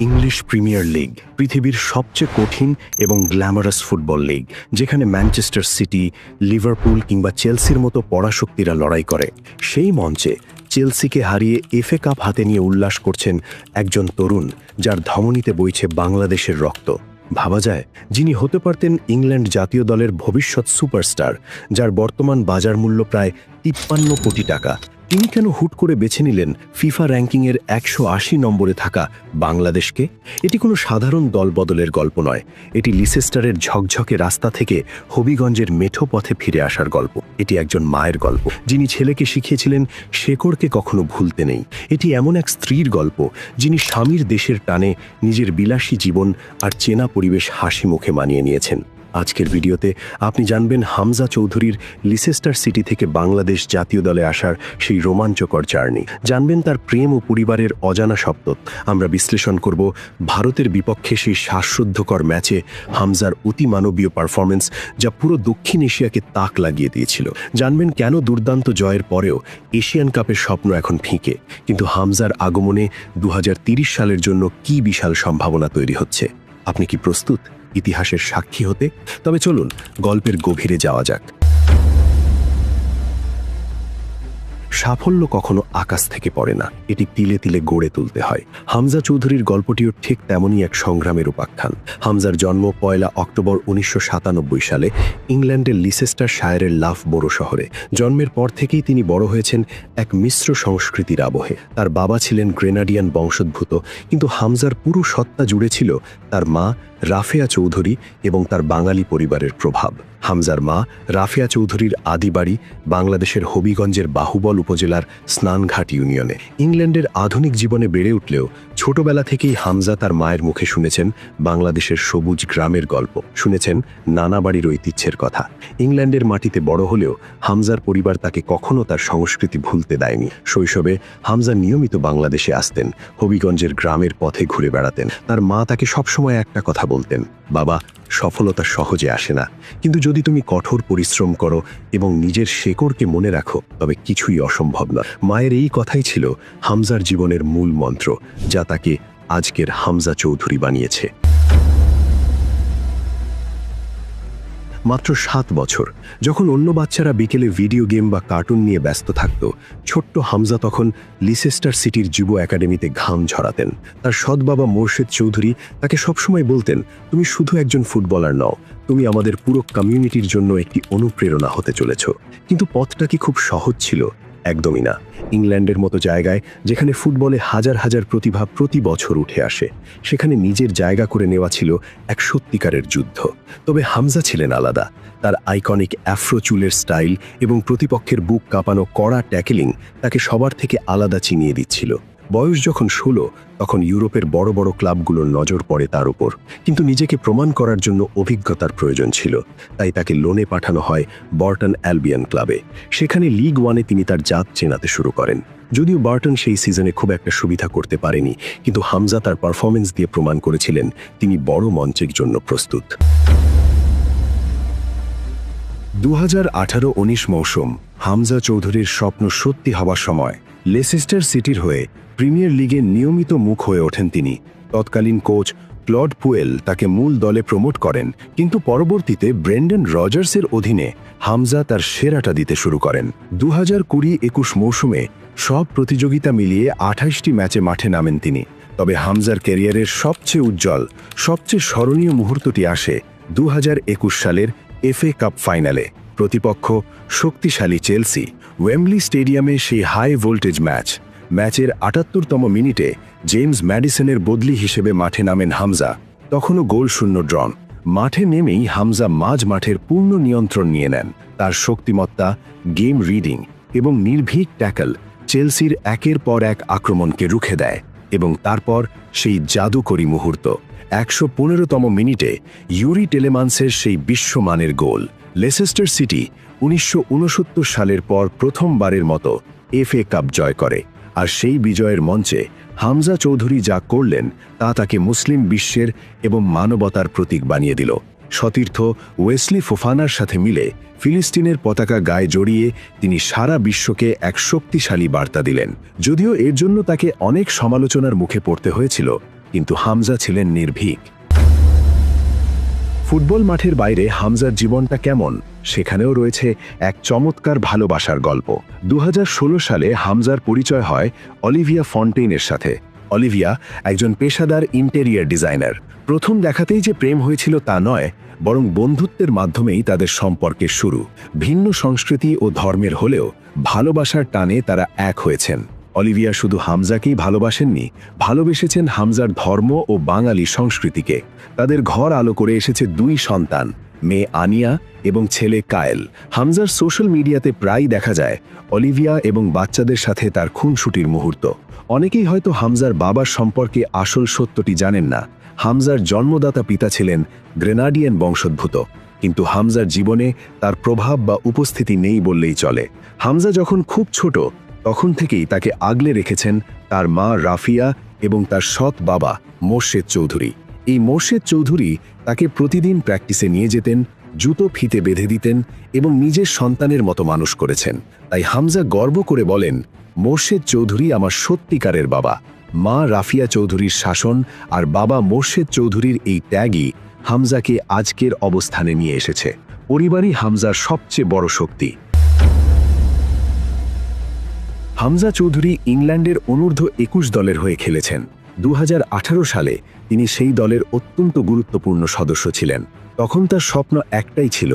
English premier league পৃথিবীর সবচেয়ে কঠিন এবং গ্ল্যামারাস ফুটবল লিগ, যেখানে ম্যানচেস্টার সিটি, লিভারপুল কিংবা চেলসির মতো পরাশক্তিরা লড়াই করে। সেই মঞ্চে চেলসিকে হারিয়ে এফএ কাপ হাতে নিয়ে উল্লাস করছেন একজন তরুণ, যার ধমনীতে বইছে বাংলাদেশের রক্ত। ভাবা যায়, যিনি হতে পারতেন ইংল্যান্ড জাতীয় দলের ভবিষ্যৎ সুপারস্টার, যার বর্তমান বাজার মূল্য প্রায় 53 কোটি টাকা, তিনি কেন হুট করে বেছে নিলেন ফিফা র্যাঙ্কিংয়ের 180 নম্বরে থাকা বাংলাদেশকে? এটি কোনো সাধারণ দলবদলের গল্প নয়, এটি লিসেস্টারের ঝকঝকে রাস্তা থেকে হবিগঞ্জের মেঠো পথে ফিরে আসার গল্প। এটি একজন মায়ের গল্প, যিনি ছেলেকে শিখিয়েছিলেন শেকড়কে কখনো ভুলতে নেই। এটি এমন এক স্ত্রীর গল্প, যিনি স্বামীর দেশের টানে নিজের বিলাসী জীবন আর চেনা পরিবেশ হাসি মুখে মানিয়ে নিয়েছেন। আজকের ভিডিওতে আপনি জানবেন হামজা চৌধুরীর লিসেস্টার সিটি থেকে বাংলাদেশ জাতীয় দলে আসার সেই রোমাঞ্চকর জার্নি। জানবেন তার প্রেম ও পরিবারের অজানা সপ্তক। আমরা বিশ্লেষণ করব ভারতের বিপক্ষে সেই শ্বাসরুদ্ধকর ম্যাচে হামজার অতিমানবীয় পারফরমেন্স, যা পুরো দক্ষিণ এশিয়াকে তাক লাগিয়ে দিয়েছিল। জানবেন কেন দুর্দান্ত জয়ের পরেও এশিয়ান কাপের স্বপ্ন এখন ফিকে, কিন্তু হামজার আগমনে 2030 সালের জন্য কি বিশাল সম্ভাবনা তৈরি হচ্ছে। আপনি কি প্রস্তুত ইতিহাসের সাক্ষী হতে? তবে চলুন গল্পের গভীরে যাওয়া যাক। সাফল্য কখনো আকাশ থেকে পড়ে না, এটি তিলে তিলে গড়ে তুলতে হয়। হামজা চৌধুরীর গল্পটিও ঠিক তেমনই এক সংগ্রামের উপাখ্যান। হামজার জন্ম 1 অক্টোবর 1997 সালে ইংল্যান্ডের লিসেস্টার শায়ারের লাফ বড়ো শহরে। জন্মের পর থেকেই তিনি বড় হয়েছেন এক মিশ্র সংস্কৃতির আবহে। তার বাবা ছিলেন গ্রেনাডিয়ান বংশোদ্ভূত, কিন্তু হামজার পুরো সত্তা জুড়ে ছিল তার মা রাফেয়া চৌধুরী এবং তার বাঙালি পরিবারের প্রভাব। হামজার মা রাফেয়া চৌধুরীর আদি বাড়ি বাংলাদেশের হবিগঞ্জের বাহুবল উপজেলার স্নানঘাট ইউনিয়নে। ইংল্যান্ডের আধুনিক জীবনে বেড়ে উঠলেও ছোটবেলা থেকেই হামজা তার মায়ের মুখে শুনেছেন বাংলাদেশের সবুজ গ্রামের গল্প, শুনেছেন নানা বাড়ির ঐতিহ্যের কথা। ইংল্যান্ডের মাটিতে বড় হলেও হামজার পরিবার তাকে কখনো তার সংস্কৃতি ভুলতে দেয়নি। শৈশবে হামজা নিয়মিত বাংলাদেশে আসতেন, হবিগঞ্জের গ্রামের পথে ঘুরে বেড়াতেন। তার মা তাকে সবসময় একটা কথা বলতেন, বাবা, সফলতা সহজে আসে না, কিন্তু যদি তুমি কঠোর পরিশ্রম করো এবং নিজের শেকড়কে মনে রাখো, তবে কিছুই অসম্ভব না। মায়ের এই কথাই ছিল হামজার জীবনের মূল মন্ত্র, যা তাকে আজকের হামজা চৌধুরী বানিয়েছে। মাত্র 7 বছর, যখন অন্য বাচ্চারা বিকেলে ভিডিও গেম বা কার্টুন নিয়ে ব্যস্ত থাকত, ছোট্ট হামজা তখন লিসেস্টার সিটির যুব একাডেমিতে ঘাম ঝরাতেন। তার সৎ বাবা মোর্শেদ চৌধুরী তাকে সবসময় বলতেন, তুমি শুধু একজন ফুটবলার নও, তুমি আমাদের পুরো কমিউনিটির জন্য একটি অনুপ্রেরণা হতে চলেছ। কিন্তু পথটা কি খুব সহজ ছিল? একদমই না। ইংল্যান্ডের মতো জায়গায়, যেখানে ফুটবলে হাজার হাজার প্রতিভা প্রতি বছর উঠে আসে, সেখানে নিজের জায়গা করে নেওয়া ছিল এক সত্যিকারের যুদ্ধ। তবে হামজা ছিলেন আলাদা। তার আইকনিক অ্যাফ্রো চুলের স্টাইল এবং প্রতিপক্ষের বুক কাঁপানো কড়া ট্যাকেলিং তাকে সবার থেকে আলাদা চিনিয়ে দিচ্ছিল। বয়স যখন 16, তখন ইউরোপের বড় বড় ক্লাবগুলোর নজর পড়ে তার উপর, কিন্তু নিজেকে প্রমাণ করার জন্য অভিজ্ঞতার প্রয়োজন ছিল। তাই তাকে লোনে পাঠানো হয় বার্টন অ্যালবিয়ন ক্লাবে। সেখানে লিগ 1-এ তিনি তার জাত চেনাতে শুরু করেন। যদিও বার্টন সেই সিজনে খুব একটা সুবিধা করতে পারেনি, কিন্তু হামজা তার পারফরমেন্স দিয়ে প্রমাণ করেছিলেন তিনি বড় মঞ্চের জন্য প্রস্তুত। 2018-19 মৌসুম হামজা চৌধুরীর স্বপ্ন সত্যি হওয়ার সময়। লেসেস্টার সিটির হয়ে প্রিমিয়ার লিগে নিয়মিত মুখ হয়ে ওঠেন তিনি। তৎকালীন কোচ ক্লড পুয়েল তাকে মূল দলে প্রমোট করেন, কিন্তু পরবর্তীতে ব্রেন্ডন রজার্সের অধীনে হামজা তার সেরাটা দিতে শুরু করেন। 2020-21 মৌসুমে সব প্রতিযোগিতা মিলিয়ে 28টি ম্যাচে মাঠে নামেন তিনি। তবে হামজার ক্যারিয়ারের সবচেয়ে উজ্জ্বল, সবচেয়ে স্মরণীয় মুহূর্তটি আসে 2021 সালের এফএ কাপ ফাইনালে। প্রতিপক্ষ শক্তিশালী চেলসি। ওয়েম্বলি স্টেডিয়ামে সেই হাই ভোল্টেজ ম্যাচের 78তম মিনিটে জেমস ম্যাডিসনের বদলি হিসেবে মাঠে নামেন হামজা। তখনও গোল শূন্য ড্রন। মাঠে নেমেই হামজা মাঝ মাঠের পূর্ণ নিয়ন্ত্রণ নিয়ে নেন। তার শক্তিমত্তা, গেম রিডিং এবং নির্ভীক ট্যাকল চেলসির একের পর এক আক্রমণকে রুখে দেয়। এবং তারপর সেই জাদুকরী মুহূর্ত, 115তম মিনিটে ইউরি টেলেমান্সের সেই বিশ্বমানের গোল। লেসেস্টার সিটি 1969 সালের পর প্রথমবারের মতো এফএ কাপ জয় করে। আর সেই বিজয়ের মঞ্চে হামজা চৌধুরী যা করলেন, তা তাকে মুসলিম বিশ্বের এবং মানবতার প্রতীক বানিয়ে দিল। সতীর্থ ওয়েসলি ফোফানার সাথে মিলে ফিলিস্তিনের পতাকা গায়ে জড়িয়ে তিনি সারা বিশ্বকে এক শক্তিশালী বার্তা দিলেন। যদিও এর জন্য তাকে অনেক সমালোচনার মুখে পড়তে হয়েছিল, কিন্তু হামজা ছিলেন নির্ভীক। ফুটবল মাঠের বাইরে হামজার জীবনটা কেমন, সেখানেও রয়েছে এক চমৎকার ভালোবাসার গল্প। 2016 সালে হামজার পরিচয় হয় অলিভিয়া ফন্টেইনের সাথে। অলিভিয়া একজন পেশাদার ইন্টেরিয়র ডিজাইনার। প্রথম দেখাতেই যে প্রেম হয়েছিল তা নয়, বরং বন্ধুত্বের মাধ্যমেই তাদের সম্পর্কের শুরু। ভিন্ন সংস্কৃতি ও ধর্মের হলেও ভালোবাসার টানে তারা এক হয়েছেন। অলিভিয়া শুধু হামজাকেই ভালোবাসেননি, ভালোবেসেছেন হামজার ধর্ম ও বাঙালি সংস্কৃতিকে। তাদের ঘর আলো করে এসেছে 2 সন্তান, মেয়ে আনিয়া এবং ছেলে কায়েল। হামজার সোশ্যাল মিডিয়াতে প্রায়ই দেখা যায় অলিভিয়া এবং বাচ্চাদের সাথে তার খুনসুটির মুহূর্ত। অনেকেই হয়তো হামজার বাবার সম্পর্কে আসল সত্যটি জানেন না। হামজার জন্মদাতা পিতা ছিলেন গ্রেনাডিয়ান বংশোদ্ভূত, কিন্তু হামজার জীবনে তার প্রভাব বা উপস্থিতি নেই বললেই চলে। হামজা যখন খুব ছোট, তখন থেকেই তাকে আগলে রেখেছেন তার মা রাফিয়া এবং তার সৎ বাবা মোর্শেদ চৌধুরী। এই মোর্শেদ চৌধুরী তাকে প্রতিদিন প্র্যাকটিসে নিয়ে যেতেন, জুতো ফিতে বেঁধে দিতেন এবং নিজের সন্তানের মতো মানুষ করেছেন। তাই হামজা গর্ব করে বলেন, মোর্শেদ চৌধুরী আমার সত্যিকারের বাবা। মা রাফিয়া চৌধুরীর শাসন আর বাবা মোর্শেদ চৌধুরীর এই ত্যাগই হামজাকে আজকের অবস্থানে নিয়ে এসেছে। পরিবারই হামজার সবচেয়ে বড় শক্তি। হামজা চৌধুরী ইংল্যান্ডের অনূর্ধ্ব 21 দলের হয়ে খেলেছেন। 2018 সালে তিনি সেই দলের অত্যন্ত গুরুত্বপূর্ণ সদস্য ছিলেন। তখন তার স্বপ্ন একটাই ছিল,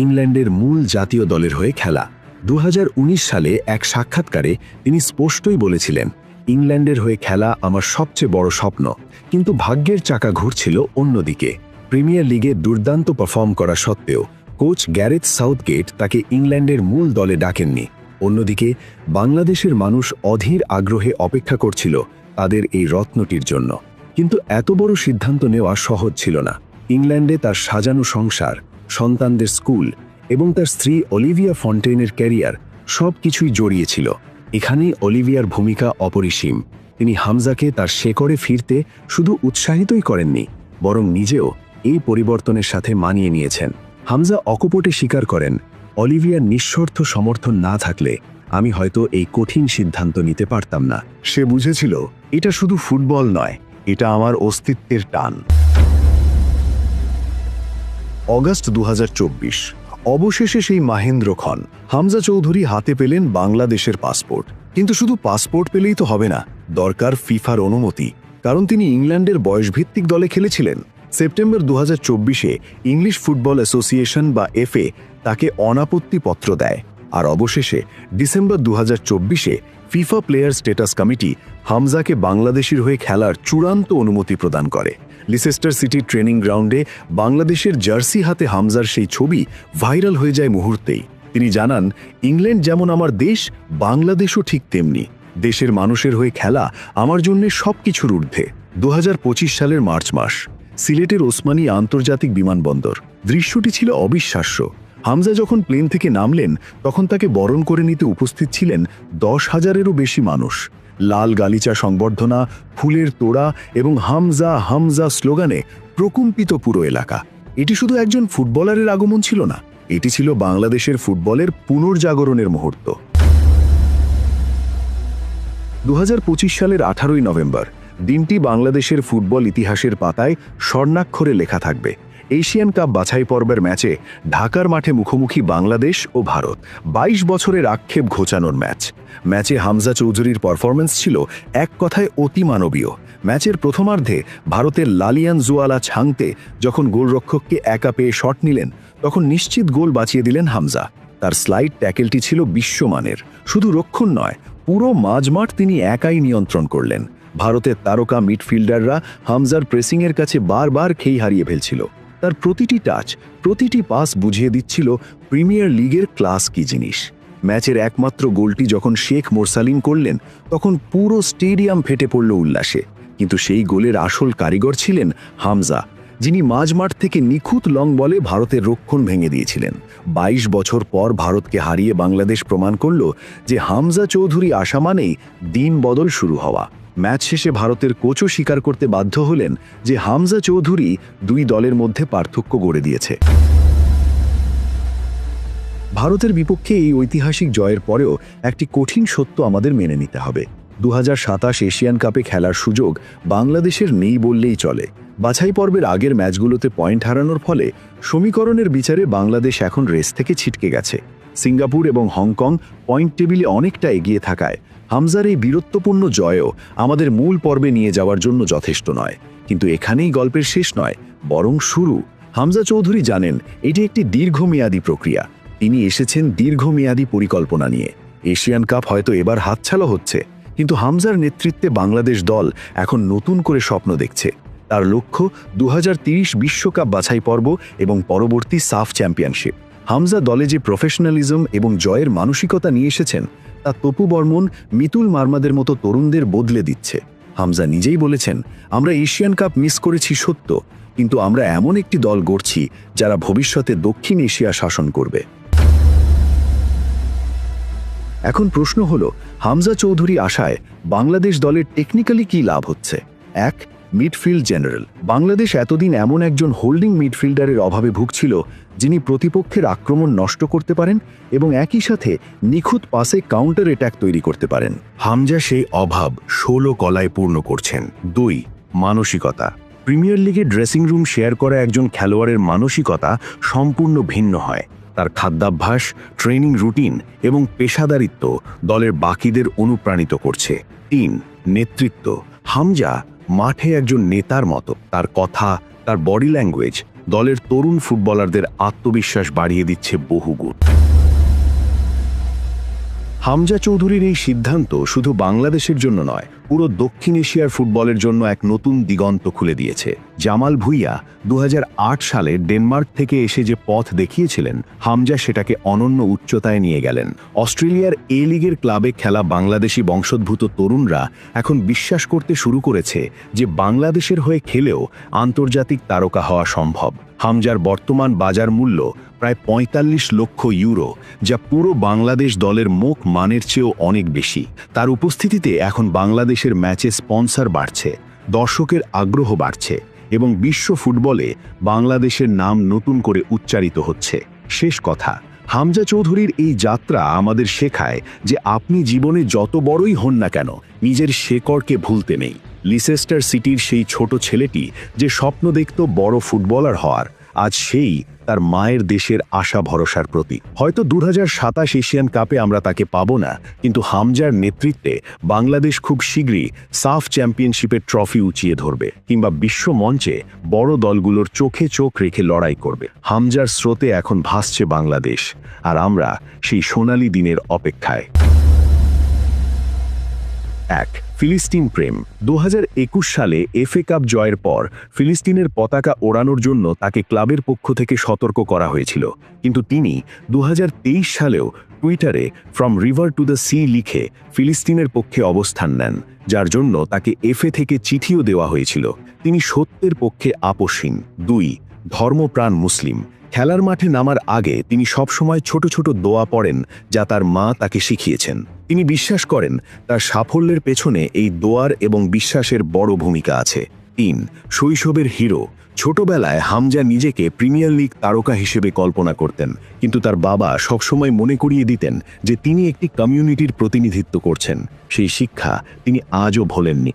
ইংল্যান্ডের মূল জাতীয় দলের হয়ে খেলা। 2019 সালে এক সাক্ষাৎকারে তিনি স্পষ্টই বলেছিলেন, ইংল্যান্ডের হয়ে খেলা আমার সবচেয়ে বড় স্বপ্ন। কিন্তু ভাগ্যের চাকা ঘুরছিল অন্যদিকে। প্রিমিয়ার লিগে দুর্দান্ত পারফর্ম করা সত্ত্বেও কোচ গ্যারেথ সাউথগেট তাকে ইংল্যান্ডের মূল দলে ডাকেননি। অন্যদিকে বাংলাদেশের মানুষ অধীর আগ্রহে অপেক্ষা করছিল তাদের এই রত্নটির জন্য। কিন্তু এত বড় সিদ্ধান্ত নেওয়া সহজ ছিল না। ইংল্যান্ডে তার সাজানো সংসার, সন্তানদের স্কুল এবং তার স্ত্রী অলিভিয়া ফন্টেইনের ক্যারিয়ার সবকিছুই জড়িয়েছিল। এখানেই অলিভিয়ার ভূমিকা অপরিসীম। তিনি হামজাকে তার শেকড়ে ফিরতে শুধু উৎসাহিতই করেননি, বরং নিজেও এই পরিবর্তনের সাথে মানিয়ে নিয়েছেন। হামজা অকপটে স্বীকার করেন, অলিভিয়ার নিঃশর্ত সমর্থন না থাকলে আমি হয়তো এই কঠিন সিদ্ধান্ত নিতে পারতাম না। সে বুঝেছিল এটা শুধু ফুটবল নয়, এটা আমার অস্তিত্বের টান। অগাস্ট 2024, অবশেষে সেই মাহেন্দ্রক্ষণ। হামজা চৌধুরী হাতে পেলেন বাংলাদেশের পাসপোর্ট। কিন্তু শুধু পাসপোর্ট পেলেই তো হবে না, দরকার ফিফার অনুমতি। কারণ তিনি ইংল্যান্ডের বয়সভিত্তিক দলে খেলেছিলেন। সেপ্টেম্বর 2024-এ ইংলিশ ফুটবল অ্যাসোসিয়েশন বা এফএ তাকে অনাপত্তি পত্র দেয়। আর অবশেষে ডিসেম্বর 2024-এ ফিফা প্লেয়ার স্ট্যাটাস কমিটি হামজাকে বাংলাদেশের হয়ে খেলার চূড়ান্ত অনুমতি প্রদান করে। লিসেস্টার সিটি ট্রেনিং গ্রাউন্ডে বাংলাদেশের জার্সি হাতে হামজার সেই ছবি ভাইরাল হয়ে যায় মুহূর্তেই। তিনি জানান, ইংল্যান্ড যেমন আমার দেশ, বাংলাদেশও ঠিক তেমনি। দেশের মানুষের হয়ে খেলা আমার জন্য সবকিছুর ঊর্ধ্বে। 2025 সালের মার্চ মাস, সিলেটের ওসমানী আন্তর্জাতিক বিমানবন্দর। দৃশ্যটি ছিল অবিশ্বাস্য। হামজা যখন প্লেন থেকে নামলেন, তখন তাকে বরণ করে নিতে উপস্থিত ছিলেন 10,000-এরও বেশি মানুষ। লাল গালিচা সংবর্ধনা, ফুলের তোড়া এবং হামজা হামজা স্লোগানে প্রকম্পিত পুরো এলাকা। এটি শুধু একজন ফুটবলারের আগমন ছিল না, এটি ছিল বাংলাদেশের ফুটবলের পুনর্জাগরণের মুহূর্ত। 2025 সালের 18 নভেম্বর দিনটি বাংলাদেশের ফুটবল ইতিহাসের পাতায় স্বর্ণাক্ষরে লেখা থাকবে। এশিয়ান কাপ বাছাই পর্বের ম্যাচে ঢাকার মাঠে মুখোমুখি বাংলাদেশ ও ভারত। 22 বছরের আক্ষেপ ঘোচানোর ম্যাচে হামজা চৌধুরীর পারফরমেন্স ছিল এক কথায় অতিমানবীয়। ম্যাচের প্রথমার্ধে ভারতের লালিয়ান জুয়ালা ছাংতে যখন গোলরক্ষককে একা পেয়ে শট নিলেন, তখন নিশ্চিত গোল বাঁচিয়ে দিলেন হামজা। তার স্লাইড ট্যাকেলটি ছিল বিশ্বমানের। শুধু রক্ষণ নয়, পুরো মাঝমাঠ তিনি একাই নিয়ন্ত্রণ করলেন। ভারতের তারকা মিডফিল্ডাররা হামজার প্রেসিংয়ের কাছে বারবার খেই হারিয়ে ফেলছিল। তার প্রতিটি টাচ, প্রতিটি পাস বুঝিয়ে দিচ্ছিল প্রিমিয়ার লিগের ক্লাস কি জিনিস। ম্যাচের একমাত্র গোলটি যখন শেখ মোরসালিন করলেন, তখন পুরো স্টেডিয়াম ফেটে পড়ল উল্লাসে। কিন্তু সেই গোলের আসল কারিগর ছিলেন হামজা, যিনি মাঝমাঠ থেকে নিখুঁত লং বলে ভারতের রক্ষণ ভেঙে দিয়েছিলেন। 22 বছর পর ভারতকে হারিয়ে বাংলাদেশ প্রমাণ করল যে হামজা চৌধুরী আসা মানেই দিন বদল শুরু হওয়া। ম্যাচ শেষে ভারতের কোচও স্বীকার করতে বাধ্য হলেন যে হামজা চৌধুরী দুই দলের মধ্যে পার্থক্য গড়ে দিয়েছে। ভারতের বিপক্ষে এই ঐতিহাসিক জয়ের পরেও একটি কঠিন সত্য আমাদের মেনে নিতে হবে। 2027 এশিয়ান কাপে খেলার সুযোগ বাংলাদেশের নেই বললেই চলে। বাছাই পর্বের আগের ম্যাচগুলোতে পয়েন্ট হারানোর ফলে সমীকরণের বিচারে বাংলাদেশ এখন রেস থেকে ছিটকে গেছে। সিঙ্গাপুর এবং হংকং পয়েন্ট টেবিলে অনেকটা এগিয়ে থাকায় হামজার এই বীরত্বপূর্ণ জয়ও আমাদের মূল পর্বে নিয়ে যাওয়ার জন্য যথেষ্ট নয়। কিন্তু এখানেই গল্পের শেষ নয়, বরং শুরু। হামজা চৌধুরী জানেন এটি একটি দীর্ঘমেয়াদী প্রক্রিয়া। তিনি এসেছেন দীর্ঘমেয়াদী পরিকল্পনা নিয়ে। এশিয়ান কাপ হয়তো এবার হাতছাড়া হচ্ছে, কিন্তু হামজার নেতৃত্বে বাংলাদেশ দল এখন নতুন করে স্বপ্ন দেখছে। তার লক্ষ্য 2030 বিশ্বকাপ বাছাই পর্ব এবং পরবর্তী সাফ চ্যাম্পিয়নশিপ। হামজা দলে যে প্রফেশনালিজম এবং জয়ের মানসিকতা নিয়ে এসেছেন তা তপু বর্মন, মিতুল মার্মাদের মতো তরুণদের বদলে দিচ্ছে। হামজা নিজেই বলেছেন, আমরা এশিয়ান কাপ মিস করেছি সত্য, কিন্তু আমরা এমন একটি দল গড়ছি যারা ভবিষ্যতে দক্ষিণ এশিয়া শাসন করবে। এখন প্রশ্ন হলো, হামজা চৌধুরী আশায় বাংলাদেশ দলের টেকনিক্যালি কি লাভ হচ্ছে? 1. Midfield general. বাংলাদেশ এতদিন এমন একজন হোল্ডিং মিডফিল্ডারের অভাবে ভুগছিল যিনি প্রতিপক্ষের আক্রমণ নষ্ট করতে পারেন এবং একই সাথে নিখুঁত পাসে কাউন্টার অ্যাটাক তৈরি করতে পারেন। হামজা সেই অভাব 16 কলায় পূর্ণ করছেন। 2. মানসিকতা। প্রিমিয়ার লিগে ড্রেসিং রুম শেয়ার করা একজন খেলোয়াড়ের মানসিকতা সম্পূর্ণ ভিন্ন হয়। তার খাদ্যাভ্যাস, ট্রেনিং রুটিন এবং পেশাদারিত্ব দলের বাকিদের অনুপ্রাণিত করছে। 3. নেতৃত্ব। হামজা মাঠে একজন নেতার মতো। তার কথা, তার বডি ল্যাঙ্গুয়েজ দলের তরুণ ফুটবলারদের আত্মবিশ্বাস বাড়িয়ে দিচ্ছে বহুগুণ। হামজা চৌধুরীর এই সিদ্ধান্ত শুধু বাংলাদেশের জন্য নয়, পুরো দক্ষিণ এশিয়ার ফুটবলের জন্য এক নতুন দিগন্ত খুলে দিয়েছে। জামাল ভুঁইয়া 2008 সালে ডেনমার্ক থেকে এসে যে পথ দেখিয়েছিলেন, হামজা সেটাকে অনন্য উচ্চতায় নিয়ে গেলেন। অস্ট্রেলিয়ার এ লিগের ক্লাবে খেলা বাংলাদেশি বংশোদ্ভূত তরুণরা এখন বিশ্বাস করতে শুরু করেছে যে বাংলাদেশের হয়ে খেলেও আন্তর্জাতিক তারকা হওয়া সম্ভব। হামজার বর্তমান বাজার মূল্য প্রায় 45 লক্ষ ইউরো, যা পুরো বাংলাদেশ দলের মুখ মানের চেয়েও অনেক বেশি। তার উপস্থিতিতে এখন বাংলাদেশের ম্যাচে স্পন্সর বাড়ছে, দর্শকের আগ্রহ বাড়ছে এবং বিশ্ব ফুটবলে বাংলাদেশের নাম নতুন করে উচ্চারিত হচ্ছে। শেষ কথা, হামজা চৌধুরীর এই যাত্রা আমাদের শেখায় যে আপনি জীবনে যত বড়ই হন না কেন, নিজের শেকড়কে ভুলতে নেই। লিসেস্টার সিটির সেই ছোট ছেলেটি যে স্বপ্ন দেখত বড় ফুটবলার হওয়ার, আজ সেই তার মায়ের দেশের আশা ভরসার প্রতীক। হয়তো 2027 এশিয়ান কাপে আমরা তাকে পাবো না, কিন্তু হামজার নেতৃত্বে বাংলাদেশ খুব শীঘ্রই সাফ চ্যাম্পিয়নশিপের ট্রফি উঁচিয়ে ধরবে, কিংবা বিশ্ব মঞ্চে বড় দলগুলোর চোখে চোখ রেখে লড়াই করবে। হামজার স্রোতে এখন ভাসছে বাংলাদেশ, আর আমরা সেই সোনালী দিনের অপেক্ষায়। 1. ফিলিস্তিন প্রেম। 2021 সালে এফএ কাপ জয়ের পর ফিলিস্তিনের পতাকা ওড়ানোর জন্য তাকে ক্লাবের পক্ষ থেকে সতর্ক করা হয়েছিল, কিন্তু তিনি 2023 সালেও টুইটারে from river to the sea লিখে ফিলিস্তিনের পক্ষে অবস্থান নেন, যার জন্য তাকে এফএ থেকে চিঠিও দেওয়া হয়েছিল। তিনি সত্যের পক্ষে আপোষহীন। 2. ধর্মপ্রাণ মুসলিম। খেলার মাঠে নামার আগে তিনি সবসময় ছোট ছোট দোয়া পড়েন, যা তার মা তাকে শিখিয়েছেন। তিনি বিশ্বাস করেন তার সাফল্যের পেছনে এই দোয়ার এবং বিশ্বাসের বড় ভূমিকা আছে। 3. শৈশবের হিরো। ছোটবেলায় হামজা নিজেকে প্রিমিয়ার লিগ তারকা হিসেবে কল্পনা করতেন, কিন্তু তার বাবা সবসময় মনে করিয়ে দিতেন যে তিনি একটি কমিউনিটির প্রতিনিধিত্ব করছেন। সেই শিক্ষা তিনি আজও ভোলেননি।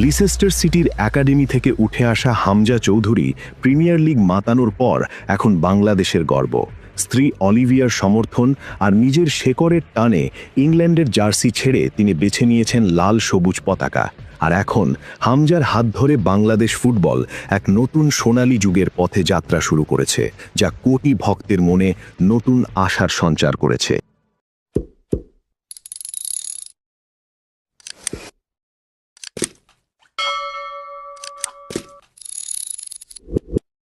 লিসেস্টার সিটির একাডেমি থেকে উঠে আসা হামজা চৌধুরী প্রিমিয়ার লিগ মাতানোর পর এখন বাংলাদেশের গর্ব। স্ত্রী অলিভিয়ার সমর্থন আর নিজের শেকড়ের টানে ইংল্যান্ডের জার্সি ছেড়ে তিনি বেছে নিয়েছেন লাল সবুজ পতাকা। আর এখন হামজার হাত ধরে বাংলাদেশ ফুটবল এক নতুন সোনালী যুগের পথে যাত্রা শুরু করেছে, যা কোটি ভক্তের মনে নতুন আশার সঞ্চার করেছে।